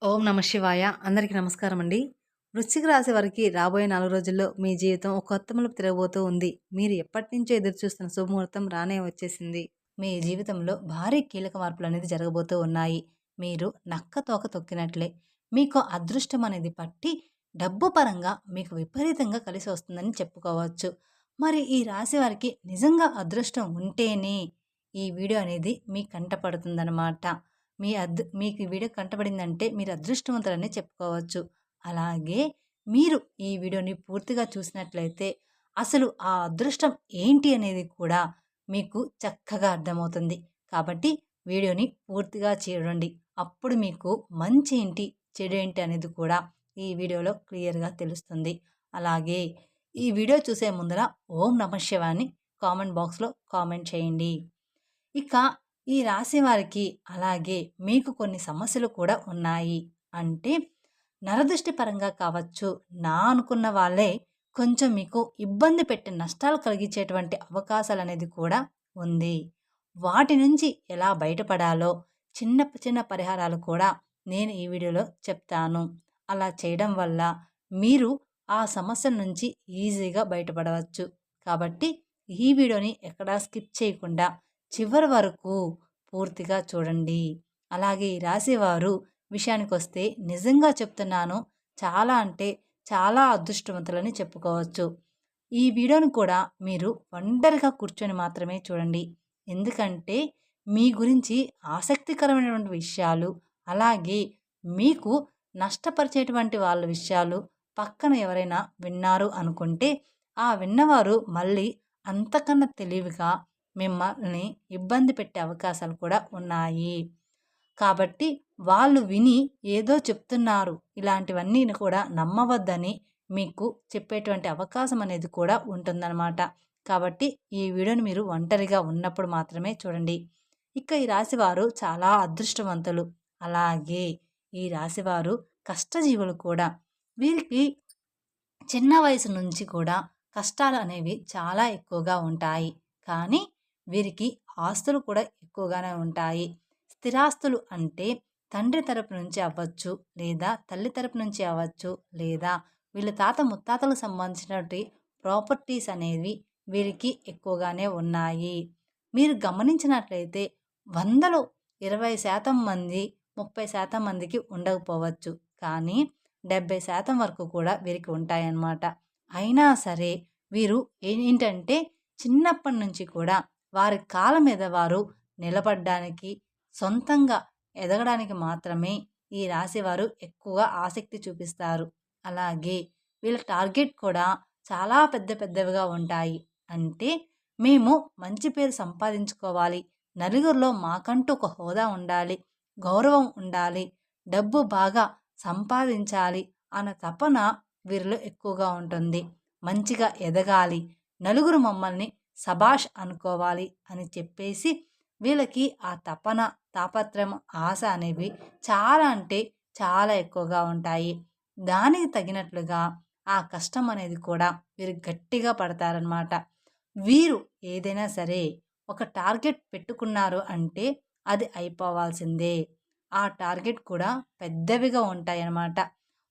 ఓం నమ శివాయ. అందరికీ నమస్కారం అండి. వృశ్చిక రాశి వారికి రాబోయే 4 రోజుల్లో మీ జీవితం ఒక కొత్త మలుపు తిరగబోతూ ఉంది. మీరు ఎప్పటినుంచో ఎదురుచూస్తున్న శుభముహూర్తం రానే వచ్చేసింది. మీ జీవితంలో భారీ కీలక మార్పులనేది జరగబోతూ ఉన్నాయి. మీరు నక్క తోక తొక్కినట్లే మీకు అదృష్టం అనేది పట్టి డబ్బు పరంగా మీకు విపరీతంగా కలిసి వస్తుందని చెప్పుకోవచ్చు. మరి ఈ రాశి వారికి నిజంగా అదృష్టం ఉంటేనే ఈ వీడియో అనేది మీ కంట పడుతుందన్నమాట. మీకు ఈ వీడియో కంటపడిందంటే మీరు అదృష్టవంతులనే చెప్పుకోవచ్చు. అలాగే మీరు ఈ వీడియోని పూర్తిగా చూసినట్లయితే అసలు ఆ అదృష్టం ఏంటి అనేది కూడా మీకు చక్కగా అర్థమవుతుంది. కాబట్టి వీడియోని పూర్తిగా చూడండి. అప్పుడు మీకు మంచి ఏంటి, చెడు ఏంటి అనేది కూడా ఈ వీడియోలో క్లియర్‌గా తెలుస్తుంది. అలాగే ఈ వీడియో చూసే ముందర ఓం నమః శివాయ అని కామెంట్ బాక్స్‌లో కామెంట్ చేయండి. ఇక ఈ రాశి వారికి అలాగే మీకు కొన్ని సమస్యలు కూడా ఉన్నాయి. అంటే నరదృష్టి పరంగా కావచ్చు, నా అనుకున్న వాళ్ళే కొంచెం మీకు ఇబ్బంది పెట్టి నష్టాలు కలిగించేటువంటి అవకాశాలనేది కూడా ఉంది. వాటి నుంచి ఎలా బయటపడాలో చిన్న చిన్న పరిహారాలు కూడా నేను ఈ వీడియోలో చెప్తాను. అలా చేయడం వల్ల మీరు ఆ సమస్యల నుంచి ఈజీగా బయటపడవచ్చు. కాబట్టి ఈ వీడియోని ఎక్కడా స్కిప్ చేయకుండా చివరి వరకు పూర్తిగా చూడండి. అలాగే ఈ రాశివారు విషయానికొస్తే నిజంగా చెప్తున్నాను, చాలా అంటే చాలా అదృష్టవంతులని చెప్పుకోవచ్చు. ఈ వీడియోని కూడా మీరు ఒంటరిగా కూర్చొని మాత్రమే చూడండి. ఎందుకంటే మీ గురించి ఆసక్తికరమైనటువంటి విషయాలు, అలాగే మీకు నష్టపరిచేటువంటి వాళ్ళ విషయాలు పక్కన ఎవరైనా విన్నారు అనుకుంటే, ఆ విన్నవారు మళ్ళీ అంతకన్నా తెలివిగా మిమ్మల్ని ఇబ్బంది పెట్టే అవకాశాలు కూడా ఉన్నాయి. కాబట్టి వాళ్ళు విని ఏదో చెప్తున్నారు, ఇలాంటివన్నీ కూడా నమ్మవద్దని మీకు చెప్పేటువంటి అవకాశం అనేది కూడా ఉంటుందన్నమాట. కాబట్టి ఈ వీడియోని మీరు ఒంటరిగా ఉన్నప్పుడు మాత్రమే చూడండి. ఇక ఈ రాశివారు చాలా అదృష్టవంతులు. అలాగే ఈ రాశివారు కష్టజీవులు కూడా. వీరికి చిన్న వయసు నుంచి కూడా కష్టాలు అనేవి చాలా ఎక్కువగా ఉంటాయి. కానీ వీరికి ఆస్తులు కూడా ఎక్కువగానే ఉంటాయి. స్థిరాస్తులు అంటే తండ్రి తరపు నుంచి అవ్వచ్చు, లేదా తల్లి తరపు నుంచి అవ్వచ్చు, లేదా వీళ్ళ తాత ముత్తాతలకు సంబంధించినటువంటి ప్రాపర్టీస్ అనేవి వీరికి ఎక్కువగానే ఉన్నాయి. మీరు గమనించినట్లయితే 100లో 20% మంది, 30% మందికి ఉండకపోవచ్చు. కానీ 70% వరకు కూడా వీరికి ఉంటాయన్నమాట. అయినా సరే వీరు ఏంటంటే చిన్నప్పటి నుంచి కూడా వారి కాళ్ళ మీద వారు నిలబడ్డానికి, సొంతంగా ఎదగడానికి మాత్రమే ఈ రాశివారు ఎక్కువగా ఆసక్తి చూపిస్తారు. అలాగే వీళ్ళ టార్గెట్ కూడా చాలా పెద్ద పెద్దవిగా ఉంటాయి. అంటే మేము మంచి పేరు సంపాదించుకోవాలి, నలుగురిలో మాకంటూ ఒక హోదా ఉండాలి, గౌరవం ఉండాలి, డబ్బు బాగా సంపాదించాలి అన్న తపన వీరిలో ఎక్కువగా ఉంటుంది. మంచిగా ఎదగాలి, నలుగురు మమ్మల్ని శభాష్ అనుకోవాలి అని చెప్పేసి వీళ్ళకి ఆ తపన, తాపత్రయం, ఆశ అనేవి చాలా అంటే చాలా ఎక్కువగా ఉంటాయి. దానికి తగినట్లుగా ఆ కష్టం అనేది కూడా వీరు గట్టిగా పడతారనమాట. వీరు ఏదైనా సరే ఒక టార్గెట్ పెట్టుకున్నారు అంటే అది అయిపోవాల్సిందే. ఆ టార్గెట్ కూడా పెద్దవిగా ఉంటాయన్నమాట.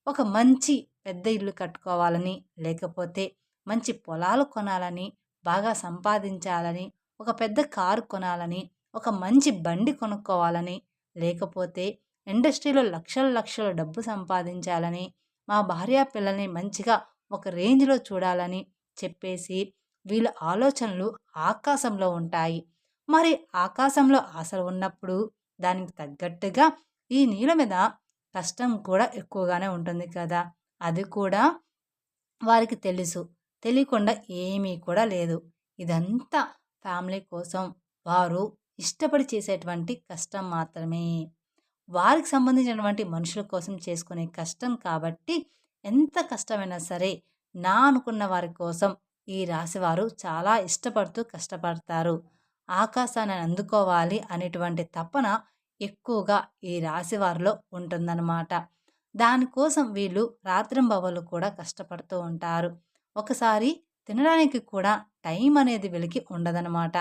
ఒక మంచి పెద్ద ఇల్లు కట్టుకోవాలని, లేకపోతే మంచి పొలాలు కొనాలని, బాగా సంపాదించాలని, ఒక పెద్ద కారు కొనాలని, ఒక మంచి బండి కొనుక్కోవాలని, లేకపోతే ఇండస్ట్రీలో లక్షల లక్షల డబ్బు సంపాదించాలని, మా భార్య పిల్లల్ని మంచిగా ఒక రేంజ్‌లో చూడాలని చెప్పేసి వీళ్ళ ఆలోచనలు ఆకాశంలో ఉంటాయి. మరి ఆకాశంలో ఆశలు ఉన్నప్పుడు దానికి తగ్గట్టుగా ఈ నీళ్ళ మీద కష్టం కూడా ఎక్కువగానే ఉంటుంది కదా! అది కూడా వారికి తెలుసు. తెలియకుండా ఏమీ కూడా లేదు. ఇదంతా ఫ్యామిలీ కోసం వారు ఇష్టపడి చేసేటువంటి కష్టం మాత్రమే. వారికి సంబంధించినటువంటి మనుషుల కోసం చేసుకునే కష్టం కాబట్టి ఎంత కష్టమైనా సరే నా అనుకున్న వారి కోసం ఈ రాశివారు చాలా ఇష్టపడుతూ కష్టపడతారు. ఆకాశాన్ని అందుకోవాలి అనేటువంటి తపన ఎక్కువగా ఈ రాశివారిలో ఉంటుందన్నమాట. దానికోసం వీళ్ళు రాత్రింబవళ్ళు కూడా కష్టపడుతూ ఉంటారు. ఒకసారి తినడానికి కూడా టైం అనేది వీళ్ళకి ఉండదనమాట.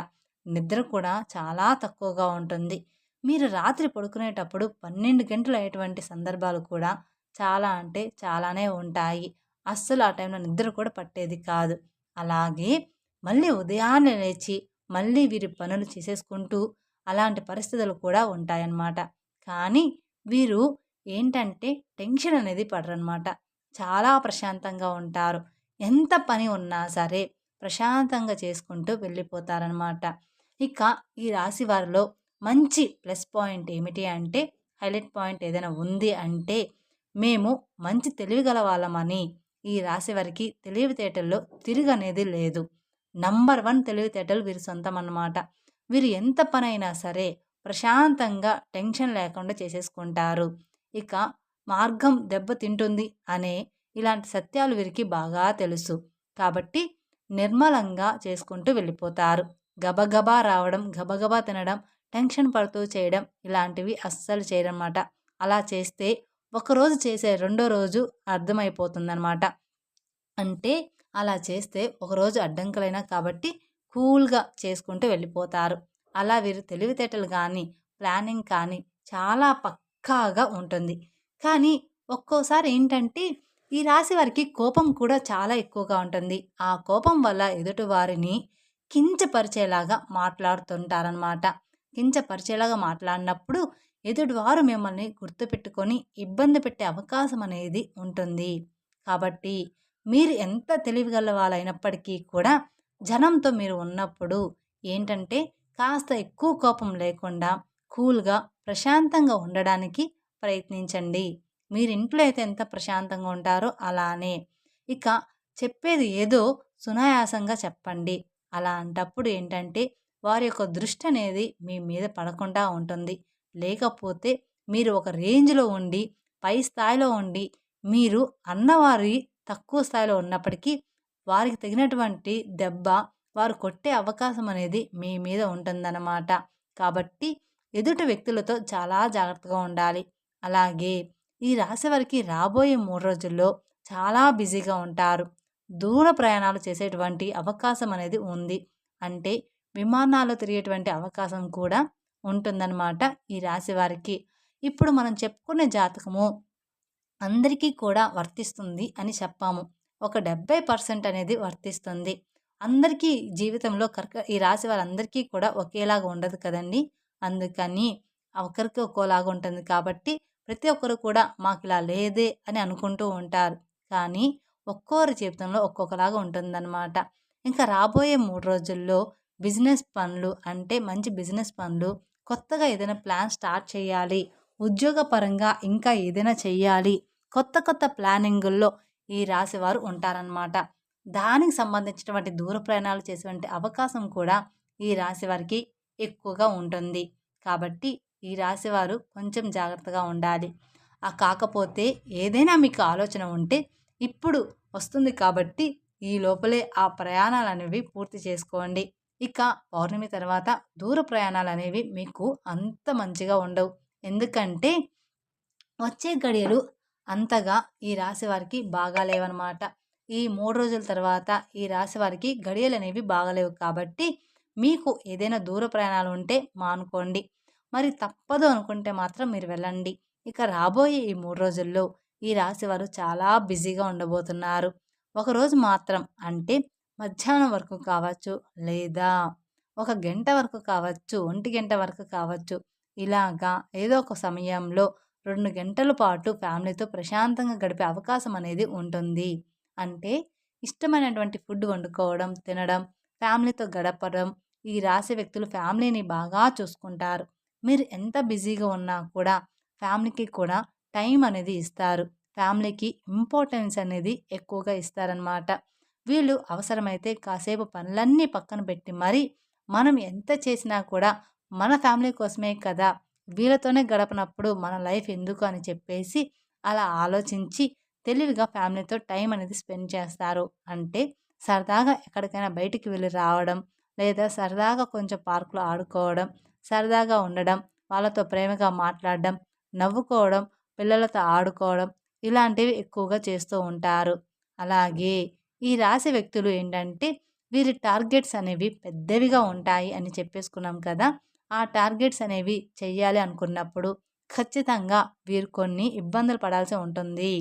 నిద్ర కూడా చాలా తక్కువగా ఉంటుంది. మీరు రాత్రి పడుకునేటప్పుడు 12 గంటలు అయ్యేటువంటి సందర్భాలు కూడా చాలా అంటే చాలానే ఉంటాయి. అస్సలు ఆ టైంలో నిద్ర కూడా పట్టేది కాదు. అలాగే మళ్ళీ ఉదయాన్నే లేచి మళ్ళీ వీరి పనులు చేసేసుకుంటూ అలాంటి పరిస్థితులు కూడా ఉంటాయన్నమాట. కానీ వీరు ఏంటంటే టెన్షన్ అనేది పడరనమాట. చాలా ప్రశాంతంగా ఉంటారు. ఎంత పని ఉన్నా సరే ప్రశాంతంగా చేసుకుంటూ వెళ్ళిపోతారనమాట. ఇక ఈ రాశి వారిలో మంచి ప్లస్ పాయింట్ ఏమిటి అంటే, హైలైట్ పాయింట్ ఏదైనా ఉంది అంటే, మేము మంచి తెలివిగల వాళ్ళమని ఈ రాశి వారికి తెలివితేటల్లో తిరుగనేది లేదు. నంబర్ 1 తెలివితేటలు వీరి సొంతం అన్నమాట. వీరు ఎంత పనైనా సరే ప్రశాంతంగా టెన్షన్ లేకుండా చేసేసుకుంటారు. ఇక మార్గం దెబ్బతింటుంది అనే ఇలాంటి సత్యాలు వీరికి బాగా తెలుసు. కాబట్టి నిర్మలంగా చేసుకుంటూ వెళ్ళిపోతారు. గబగబా రావడం, గబగబా తినడం, టెన్షన్ పడుతూ చేయడం ఇలాంటివి అస్సలు చేయరనమాట. అలా చేస్తే ఒకరోజు చేసే రెండో రోజు అర్థమైపోతుందనమాట. అంటే అలా చేస్తే ఒకరోజు అడ్డంకులైనా కాబట్టి కూల్‌గా చేసుకుంటూ వెళ్ళిపోతారు. అలా వీరు తెలివితేటలు గానీ, ప్లానింగ్ కానీ చాలా పక్కాగా ఉంటుంది. కానీ ఒక్కోసారి ఏంటంటే ఈ రాశి వారికి కోపం కూడా చాలా ఎక్కువగా ఉంటుంది. ఆ కోపం వల్ల ఎదుటి వారిని కించపరిచేలాగా మాట్లాడుతుంటారనమాట. కించపరిచేలాగా మాట్లాడినప్పుడు ఎదుటివారు మిమ్మల్ని గుర్తుపెట్టుకొని ఇబ్బంది పెట్టే అవకాశం అనేది ఉంటుంది. కాబట్టి మీరు ఎంత తెలివిగల వాళ్ళైనప్పటికీ కూడా జనంతో మీరు ఉన్నప్పుడు ఏంటంటే కాస్త ఎక్కువ కోపం లేకుండా కూల్‌గా, ప్రశాంతంగా ఉండడానికి ప్రయత్నించండి. మీరు ఇంట్లో అయితే ఎంత ప్రశాంతంగా ఉంటారో అలానే. ఇక చెప్పేది ఏదో సునాయాసంగా చెప్పండి. అలాంటప్పుడు ఏంటంటే వారి యొక్క దృష్టి అనేది మీ మీద పడకుండా ఉంటుంది. లేకపోతే మీరు ఒక రేంజ్‌లో ఉండి, పై స్థాయిలో ఉండి, మీరు అన్నవారి తక్కువ స్థాయిలో ఉన్నప్పటికీ వారికి తగినటువంటి దెబ్బ వారు కొట్టే అవకాశం అనేది మీ మీద ఉంటుందన్నమాట. కాబట్టి ఎదుటి వ్యక్తులతో చాలా జాగ్రత్తగా ఉండాలి. అలాగే ఈ రాశి వారికి రాబోయే 3 రోజుల్లో చాలా బిజీగా ఉంటారు. దూర ప్రయాణాలు చేసేటువంటి అవకాశం అనేది ఉంది. అంటే విమానాల్లో తిరిగేటువంటి అవకాశం కూడా ఉంటుందన్నమాట ఈ రాశి వారికి. ఇప్పుడు మనం చెప్పుకునే జాతకము అందరికీ కూడా వర్తిస్తుంది అని చెప్పాము. ఒక 70% అనేది వర్తిస్తుంది. అందరికీ జీవితంలో ఈ రాశి వారందరికీ కూడా ఒకేలాగా ఉండదు కదండీ! అందుకని ఒకరికి ఒక్కోలాగా ఉంటుంది కాబట్టి ప్రతి ఒక్కరు కూడా మాకిలా లేదే అని అనుకుంటూ ఉంటారు. కానీ ఒక్కోరి జీవితంలో ఒక్కొక్కలాగా ఉంటుందన్నమాట. ఇంకా రాబోయే 3 రోజుల్లో బిజినెస్ పనులు అంటే మంచి బిజినెస్ పనులు, కొత్తగా ఏదైనా ప్లాన్ స్టార్ట్ చేయాలి, ఉద్యోగపరంగా ఇంకా ఏదైనా చెయ్యాలి, కొత్త కొత్త ప్లానింగుల్లో ఈ రాశివారు ఉంటారనమాట. దానికి సంబంధించినటువంటి దూర ప్రయాణాలు చేసేటువంటి అవకాశం కూడా ఈ రాశి వారికి ఎక్కువగా ఉంటుంది. కాబట్టి ఈ రాశివారు కొంచెం జాగ్రత్తగా ఉండాలి. కాకపోతే ఏదైనా మీకు ఆలోచన ఉంటే ఇప్పుడు వస్తుంది కాబట్టి ఈ లోపలే ఆ ప్రయాణాలనేవి పూర్తి చేసుకోండి. ఇక పౌర్ణమి తర్వాత దూర ప్రయాణాలనేవి మీకు అంత మంచిగా ఉండవు. ఎందుకంటే వచ్చే గడియలు అంతగా ఈ రాశి వారికి బాగాలేవనమాట. ఈ 3 రోజుల తర్వాత ఈ రాశి వారికి గడియలనేవి బాగాలేవు కాబట్టి మీకు ఏదైనా దూర ప్రయాణాలు ఉంటే మానుకోండి. మరి తప్పదు అనుకుంటే మాత్రం మీరు వెళ్ళండి. ఇక రాబోయే ఈ 3 రోజుల్లో ఈ రాశి వారు చాలా బిజీగా ఉండబోతున్నారు. ఒకరోజు మాత్రం అంటే మధ్యాహ్నం వరకు కావచ్చు, లేదా ఒక గంట వరకు కావచ్చు, ఒంటి గంట వరకు కావచ్చు. ఇలాగా ఏదో ఒక సమయంలో 2 గంటల పాటు ఫ్యామిలీతో ప్రశాంతంగా గడిపే అవకాశం అనేది ఉంటుంది. అంటే ఇష్టమైనటువంటి ఫుడ్ వండుకోవడం, తినడం, ఫ్యామిలీతో గడపడం. ఈ రాశి వ్యక్తులు ఫ్యామిలీని బాగా చూసుకుంటారు. మీరు ఎంత బిజీగా ఉన్నా కూడా ఫ్యామిలీకి కూడా టైం అనేది ఇస్తారు. ఫ్యామిలీకి ఇంపార్టెన్స్ అనేది ఎక్కువగా ఇస్తారనమాట. వీళ్ళు అవసరమైతే కాసేపు పనులన్నీ పక్కన పెట్టి మరీ మనం ఎంత చేసినా కూడా మన ఫ్యామిలీ కోసమే కదా! వీళ్ళతోనే గడపనప్పుడు మన లైఫ్ ఎందుకు అని చెప్పేసి అలా ఆలోచించి తెలివిగా ఫ్యామిలీతో టైం అనేది స్పెండ్ చేస్తారు. అంటే సరదాగా ఎక్కడికైనా బయటికి వెళ్ళి రావడం, లేదా సరదాగా కొంచెం పార్క్‌లో ఆడుకోవడం, సరదాగా ఉండడం, వాళ్ళతో ప్రేమగా మాట్లాడడం, నవ్వుకోవడం, పిల్లలతో ఆడుకోవడం ఇలాంటివి ఎక్కువగా చేస్తూ ఉంటారు. అలాగే ఈ రాశి వ్యక్తులు ఏంటంటే వీరి టార్గెట్స్ అనేవి పెద్దవిగా ఉంటాయి అని చెప్పేసుకున్నాం కదా! ఆ టార్గెట్స్ అనేవి చెయ్యాలి అనుకున్నప్పుడు ఖచ్చితంగా వీరు కొన్ని ఇబ్బందులు పడాల్సి ఉంటుంది.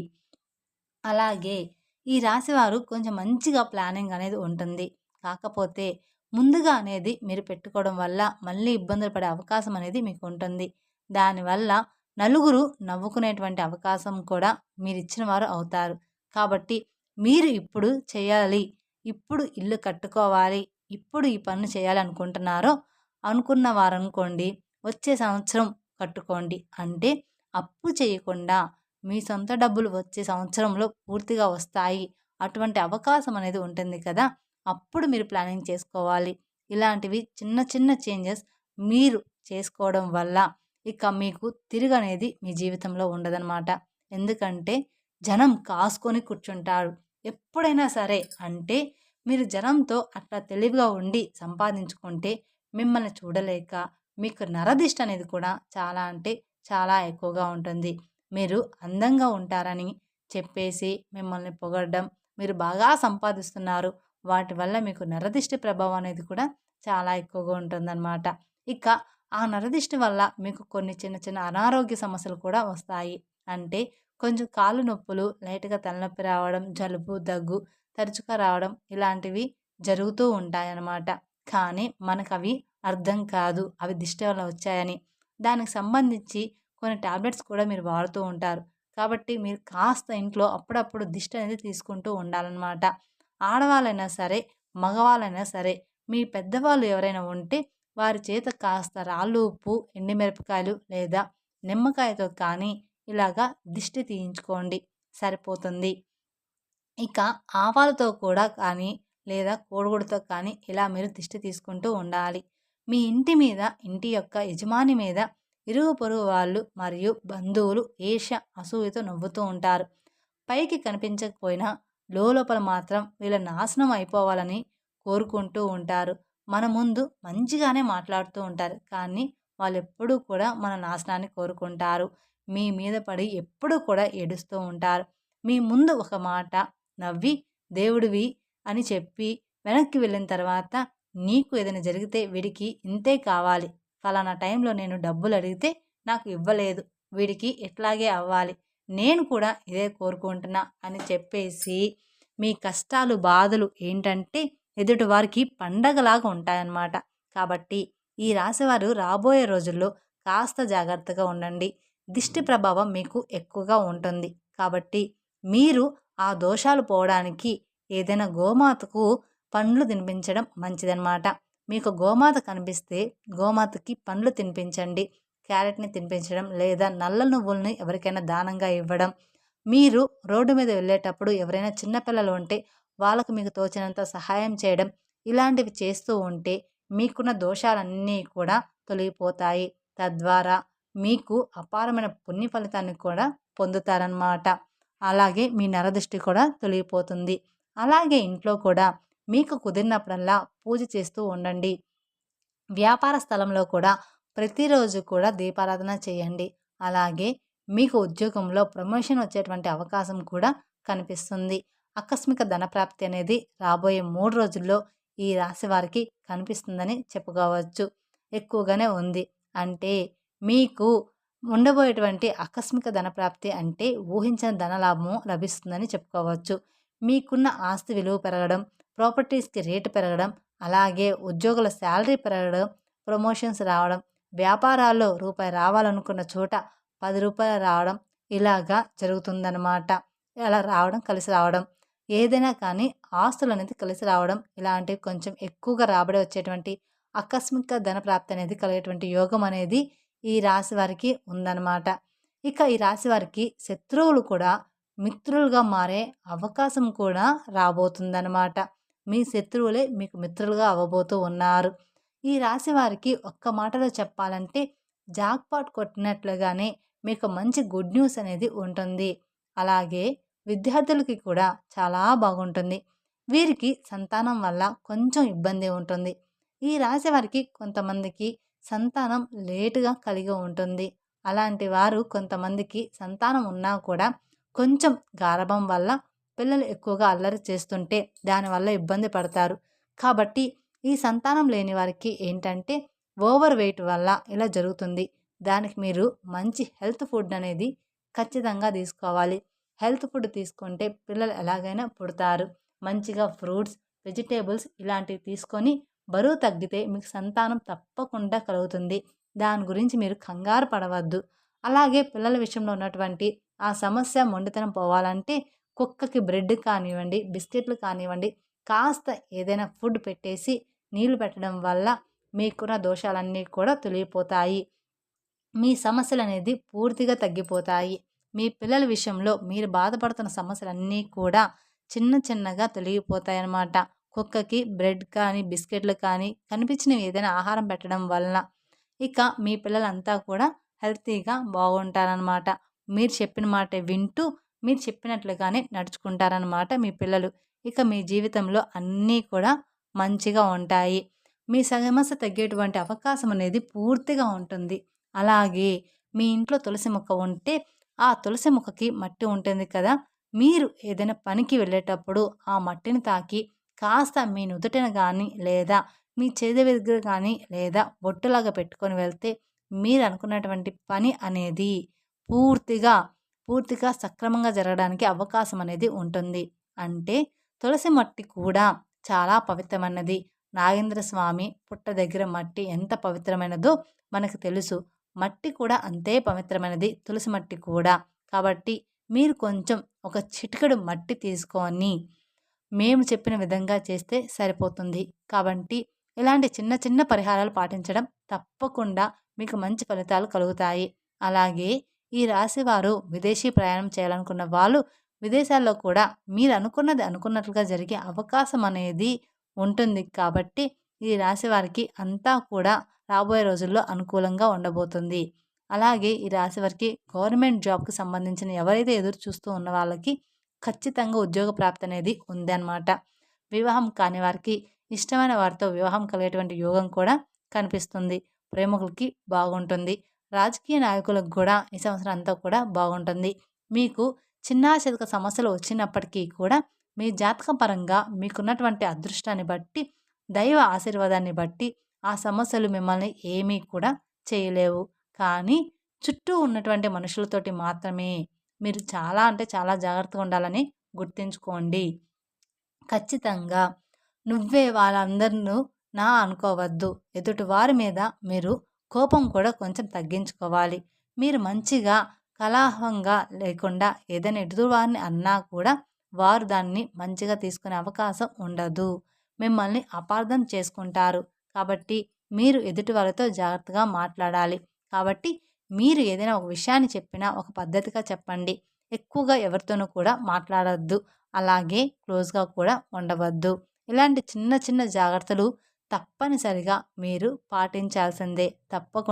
అలాగే ఈ రాశివారు కొంచెం మంచిగా ప్లానింగ్ అనేది ఉంటుంది. కాకపోతే ముందుగా అనేది మీరు పెట్టుకోవడం వల్ల మళ్ళీ ఇబ్బందులు పడే అవకాశం అనేది మీకు ఉంటుంది. దానివల్ల నలుగురు నవ్వుకునేటువంటి అవకాశం కూడా మీరిచ్చిన వారు అవుతారు. కాబట్టి మీరు ఇప్పుడు చేయాలి, ఇప్పుడు ఇల్లు కట్టుకోవాలి, ఇప్పుడు ఈ పనులు చేయాలి అనుకున్న వారనుకోండి వచ్చే సంవత్సరం కట్టుకోండి. అంటే అప్పు చేయకుండా మీ సొంత డబ్బులు వచ్చే సంవత్సరంలో పూర్తిగా వస్తాయి. అటువంటి అవకాశం అనేది ఉంటుంది కదా! అప్పుడు మీరు ప్లానింగ్ చేసుకోవాలి. ఇలాంటివి చిన్న చిన్న చేంజెస్ మీరు చేసుకోవడం వల్ల ఇక మీకు తిరుగనేది మీ జీవితంలో ఉండదనమాట. ఎందుకంటే జనం కాసుకొని కూర్చుంటారు. ఎప్పుడైనా సరే అంటే మీరు జనంతో అట్లా తెలివిగా ఉండి సంపాదించుకుంటే మిమ్మల్ని చూడలేక మీకు నరదిష్టి అనేది కూడా చాలా అంటే చాలా ఎక్కువగా ఉంటుంది. మీరు అందంగా ఉంటారని చెప్పేసి మిమ్మల్ని పొగడడం, మీరు బాగా సంపాదిస్తున్నారు, వాటి వల్ల మీకు నరదిష్టి ప్రభావం అనేది కూడా చాలా ఎక్కువగా ఉంటుందన్నమాట. ఇక ఆ నరదిష్టి వల్ల మీకు కొన్ని చిన్న చిన్న అనారోగ్య సమస్యలు కూడా వస్తాయి. అంటే కొంచెం కాళ్ళు నొప్పులు, లైట్‌గా తలనొప్పి రావడం, జలుబు, దగ్గు తరచుగా రావడం ఇలాంటివి జరుగుతూ ఉంటాయన్నమాట. కానీ మనకవి అర్థం కాదు. అవి దిష్టి వల్ల వచ్చాయని. దానికి సంబంధించి కొన్ని టాబ్లెట్స్ కూడా మీరు వాడుతూ ఉంటారు. కాబట్టి మీరు కాస్త ఇంట్లో అప్పుడప్పుడు దిష్టి అనేది తీసుకుంటూ ఉండాలన్నమాట. ఆడవాళ్ళైనా సరే, మగవాళ్ళైనా సరే, మీ పెద్దవాళ్ళు ఎవరైనా ఉంటే వారి చేత కాస్త రాళ్ళు ఉప్పు, ఎండుమిరపకాయలు లేదా నిమ్మకాయతో కానీ ఇలాగా దిష్టి తీయించుకోండి, సరిపోతుంది. ఇక ఆవాలతో కూడా కానీ లేదా కోడిగుడ్డుతో కానీ ఇలా మీరు దిష్టి తీసుకుంటూ ఉండాలి. మీ ఇంటి మీద, ఇంటి యొక్క యజమాని మీద ఇరుగు పొరుగు వాళ్ళు మరియు బంధువులు ఈర్ష్య, అసూయతో నవ్వుతూ ఉంటారు. పైకి కనిపించకపోయినా లోపల మాత్రం వీళ్ళ నాశనం అయిపోవాలని కోరుకుంటూ ఉంటారు. మన ముందు మంచిగానే మాట్లాడుతూ ఉంటారు. కానీ వాళ్ళెప్పుడూ కూడా మన నాశనాన్ని కోరుకుంటారు. మీ మీద పడి ఎప్పుడూ కూడా ఏడుస్తూ ఉంటారు. మీ ముందు ఒక మాట నవ్వి దేవుడివి అని చెప్పి వెనక్కి వెళ్ళిన తర్వాత నీకు ఏదైనా జరిగితే వీడికి ఇంతే కావాలి, ఫలానా టైంలో నేను డబ్బులు అడిగితే నాకు ఇవ్వలేదు, వీడికి ఇట్లాగే అవ్వాలి, నేను కూడా ఇదే కోరుకుంటున్నా అని చెప్పేసి మీ కష్టాలు బాధలు ఏంటంటే ఎదుటి వారికి పండగలాగా ఉంటాయన్నమాట. కాబట్టి ఈ రాశివారు రాబోయే రోజుల్లో కాస్త జాగ్రత్తగా ఉండండి. దిష్టి ప్రభావం మీకు ఎక్కువగా ఉంటుంది. కాబట్టి మీరు ఆ దోషాలు పోవడానికి ఏదైనా గోమాతకు పండ్లు తినిపించడం మంచిదన్నమాట. మీకు గోమాత కనిపిస్తే గోమాతకి పండ్లు తినిపించండి. క్యారెట్‌ని తినిపించడం లేదా నల్ల నువ్వుల్ని ఎవరికైనా దానంగా ఇవ్వడం. మీరు రోడ్డు మీద వెళ్ళేటప్పుడు ఎవరైనా చిన్న పిల్లలు ఉంటే వాళ్ళకు మీకు తోచినంత సహాయం చేయడం. ఇలాంటివి చేస్తూ ఉంటే మీకున్న దోషాలన్నీ కూడా తొలగిపోతాయి. తద్వారా మీకు అపారమైన పుణ్య ఫలితాన్ని కూడా పొందుతారనమాట. అలాగే మీ నరదృష్టి కూడా తొలగిపోతుంది. అలాగే ఇంట్లో కూడా మీకు కుదిరినప్పుడల్లా పూజ చేస్తూ ఉండండి. వ్యాపార స్థలంలో కూడా ప్రతిరోజు కూడా దీపారాధన చేయండి. అలాగే మీకు ఉద్యోగంలో ప్రమోషన్ వచ్చేటువంటి అవకాశం కూడా కనిపిస్తుంది. ఆకస్మిక ధనప్రాప్తి అనేది రాబోయే 3 రోజుల్లో ఈ రాశి వారికి కనిపిస్తుందని చెప్పుకోవచ్చు. ఎక్కువగానే ఉంది. అంటే మీకు ఉండబోయేటువంటి ఆకస్మిక ధనప్రాప్తి అంటే ఊహించిన ధనలాభము లభిస్తుందని చెప్పుకోవచ్చు. మీకున్న ఆస్తి విలువ పెరగడం, ప్రాపర్టీస్‌కి రేటు పెరగడం, అలాగే ఉద్యోగుల శాలరీ పెరగడం, ప్రమోషన్స్ రావడం, వ్యాపారాల్లో రూపాయి రావాలనుకున్న చోట రూ. 10 రావడం ఇలాగా జరుగుతుందనమాట. అలా రావడం, కలిసి రావడం. ఏదైనా కానీ ఆస్తులనేది కలిసి రావడం ఇలాంటివి కొంచెం ఎక్కువగా రాబడి వచ్చేటువంటి ఆకస్మిక ధన ప్రాప్తి అనేది కలిగేటువంటి యోగం అనేది ఈ రాశి వారికి ఉందన్నమాట. ఇక ఈ రాశి వారికి శత్రువులు కూడా మిత్రులుగా మారే అవకాశం కూడా రాబోతుందన్నమాట. మీ శత్రువులే మీకు మిత్రులుగా అవ్వబోతూ ఉన్నారు. ఈ రాశి వారికి ఒక్క మాటలో చెప్పాలంటే జాక్‌పాట్ కొట్టినట్లుగానే మీకు మంచి గుడ్ న్యూస్ అనేది ఉంటుంది. అలాగే విద్యార్థులకి కూడా చాలా బాగుంటుంది. వీరికి సంతానం వల్ల కొంచెం ఇబ్బంది ఉంటుంది. ఈ రాశి వారికి కొంతమందికి సంతానం లేటుగా కలిగి ఉంటుంది. అలాంటి వారు కొంతమందికి సంతానం ఉన్నా కూడా కొంచెం గారాబం వల్ల పిల్లలు ఎక్కువగా అల్లరి చేస్తుంటే దానివల్ల ఇబ్బంది పడతారు. కాబట్టి ఈ సంతానం లేని వారికి ఏంటంటే ఓవర్ వెయిట్ వల్ల ఇలా జరుగుతుంది. దానికి మీరు మంచి హెల్త్ ఫుడ్ అనేది ఖచ్చితంగా తీసుకోవాలి. హెల్త్ ఫుడ్ తీసుకుంటే పిల్లలు ఎలాగైనా పుడతారు. మంచిగా ఫ్రూట్స్, వెజిటేబుల్స్ ఇలాంటివి తీసుకొని బరువు తగ్గితే మీకు సంతానం తప్పకుండా కలుగుతుంది. దాని గురించి మీరు కంగారు పడవద్దు. అలాగే పిల్లల విషయంలో ఉన్నటువంటి ఆ సమస్య మొండితనం పోవాలంటే కుక్కకి బ్రెడ్ కానివ్వండి, బిస్కెట్లు కానివ్వండి, కాస్త ఏదైనా ఫుడ్ పెట్టేసి నీళ్లు పెట్టడం వల్ల మీకున్న దోషాలన్నీ కూడా తొలగిపోతాయి. మీ సమస్యలనేది పూర్తిగా తగ్గిపోతాయి. మీ పిల్లల విషయంలో మీరు బాధపడుతున్న సమస్యలన్నీ కూడా చిన్న చిన్నగా తొలగిపోతాయన్నమాట. కుక్కకి బ్రెడ్ కానీ, బిస్కెట్లు కానీ కనిపించినవి ఏదైనా ఆహారం పెట్టడం వలన ఇక మీ పిల్లలంతా కూడా హెల్తీగా బాగుంటారనమాట. మీరు చెప్పిన మాట వింటూ మీరు చెప్పినట్లుగానే నడుచుకుంటారనమాట మీ పిల్లలు. ఇక మీ జీవితంలో అన్నీ కూడా మంచిగా ఉంటాయి. మీ సమస్య తగ్గేటువంటి అవకాశం అనేది పూర్తిగా ఉంటుంది. అలాగే మీ ఇంట్లో తులసి మొక్క ఉంటే ఆ తులసి మొక్కకి మట్టి ఉంటుంది కదా, మీరు ఏదైనా పనికి వెళ్ళేటప్పుడు ఆ మట్టిని తాకి కాస్త మీ నుదుటిన కానీ లేదా మీ చేతి దగ్గర కానీ లేదా బొట్టులాగా పెట్టుకొని వెళ్తే మీరు అనుకున్నటువంటి పని అనేది పూర్తిగా పూర్తిగా సక్రమంగా జరగడానికి అవకాశం అనేది ఉంటుంది. అంటే తులసి మట్టి కూడా చాలా పవిత్రమైనది. నాగేంద్ర స్వామి పుట్ట దగ్గర మట్టి ఎంత పవిత్రమైనదో మనకు తెలుసు. మట్టి కూడా అంతే పవిత్రమైనది, తులసి మట్టి కూడా. కాబట్టి మీరు కొంచెం ఒక చిటికెడు మట్టి తీసుకొని మేము చెప్పిన విధంగా చేస్తే సరిపోతుంది. కాబట్టి ఇలాంటి చిన్న చిన్న పరిహారాలు పాటించడం తప్పకుండా మీకు మంచి ఫలితాలు కలుగుతాయి. అలాగే ఈ రాశివారు విదేశీ ప్రయాణం చేయాలనుకున్న వాళ్ళు విదేశాల్లో కూడా మీరు అనుకున్నది అనుకున్నట్లుగా జరిగే అవకాశం అనేది ఉంటుంది. కాబట్టి ఈ రాశి వారికి అంతా కూడా రాబోయే రోజుల్లో అనుకూలంగా ఉండబోతుంది. అలాగే ఈ రాశి వారికి గవర్నమెంట్ జాబ్కి సంబంధించిన ఎవరైతే ఎదురు చూస్తూ ఉన్న వాళ్ళకి ఖచ్చితంగా ఉద్యోగ ప్రాప్తి అనేది ఉందన్నమాట. వివాహం కాని వారికి ఇష్టమైన వారితో వివాహం కలిగేటువంటి యోగం కూడా కనిపిస్తుంది. ప్రేమికులకి బాగుంటుంది. రాజకీయ నాయకులకు కూడా ఈ సంవత్సరం అంతా కూడా బాగుంటుంది. మీకు చిన్న చితక సమస్యలు వచ్చినప్పటికీ కూడా మీ జాతక పరంగా మీకున్నటువంటి అదృష్టాన్ని బట్టి, దైవ ఆశీర్వాదాన్ని బట్టి ఆ సమస్యలు మిమ్మల్ని ఏమీ కూడా చేయలేవు. కానీ చుట్టూ ఉన్నటువంటి మనుషులతోటి మాత్రమే మీరు చాలా అంటే చాలా జాగ్రత్తగా ఉండాలని గుర్తుంచుకోండి. ఖచ్చితంగా నువ్వే వాళ్ళందరినూ నా అనుకోవద్దు. ఎదుటి వారి మీద మీరు కోపం కూడా కొంచెం తగ్గించుకోవాలి. మీరు మంచిగా కలహంగా లేకుండా ఏదైనా ఎదుటి వారిని అన్నా కూడా వారు దాన్ని మంచిగా తీసుకునే అవకాశం ఉండదు. మిమ్మల్ని అపార్థం చేసుకుంటారు. కాబట్టి మీరు ఎదుటి వారితో జాగ్రత్తగా మాట్లాడాలి. కాబట్టి మీరు ఏదైనా ఒక విషయాన్ని చెప్పినా ఒక పద్ధతిగా చెప్పండి. ఎక్కువగా ఎవరితోనూ కూడా మాట్లాడొద్దు. అలాగే క్లోజ్గా కూడా ఉండవద్దు. ఇలాంటి చిన్న చిన్న జాగ్రత్తలు తప్పనిసరిగా మీరు పాటించాల్సిందే. తప్పకుండా